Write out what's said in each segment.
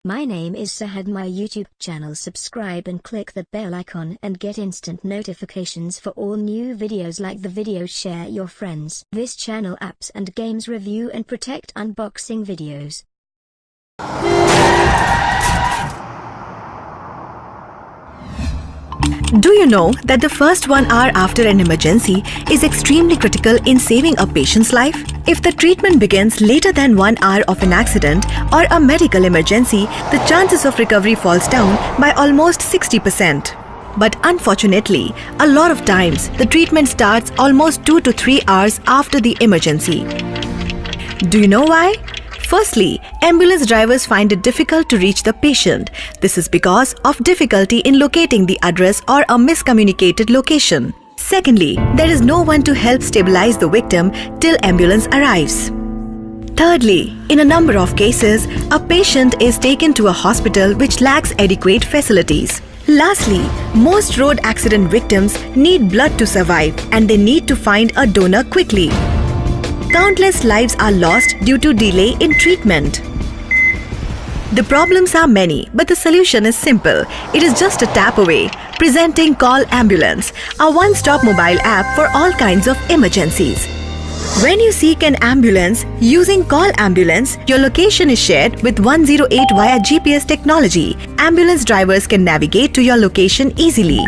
My name is Sahad. My YouTube channel. Subscribe and click the bell icon and get instant notifications for all new videos. Like the video, share your friends. This channel apps and games review and protect unboxing videos. Do you know that the first 1 hour after an emergency is extremely critical in saving a patient's life? If the treatment begins later than 1 hour of an accident or a medical emergency, the chances of recovery falls down by almost 60%. But unfortunately, a lot of times, the treatment starts almost 2 to 3 hours after the emergency. Do you know why? Firstly, ambulance drivers find it difficult to reach the patient. This is because of difficulty in locating the address or a miscommunicated location. Secondly, there is no one to help stabilize the victim till ambulance arrives. Thirdly, in a number of cases, a patient is taken to a hospital which lacks adequate facilities. Lastly, most road accident victims need blood to survive and they need to find a donor quickly. Countless lives are lost due to delay in treatment. The problems are many, but the solution is simple. It is just a tap away. Presenting Call Ambulance, a one-stop mobile app for all kinds of emergencies. When you seek an ambulance using Call Ambulance, your location is shared with 108 via GPS technology. Ambulance drivers can navigate to your location easily,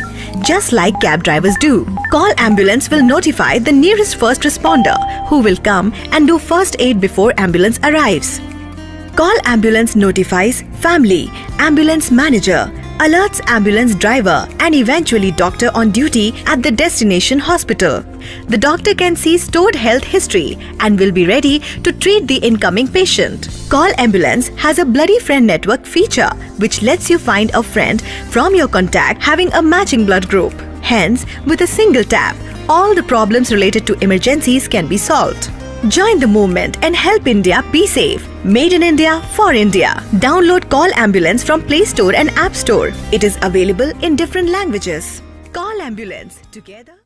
just like cab drivers do. Call Ambulance will notify the nearest first responder, who will come and do first aid before ambulance arrives. Call Ambulance notifies family, ambulance manager, alerts ambulance driver and eventually doctor on duty at the destination hospital. The doctor can see stored health history and will be ready to treat the incoming patient. Call Ambulance has a Bloody Friend Network feature which lets you find a friend from your contact having a matching blood group. Hence, with a single tap, all the problems related to emergencies can be solved. Join the movement and help India be safe. Made in India for India. Download Call Ambulance from Play Store and App Store. It is available in different languages. Call Ambulance together.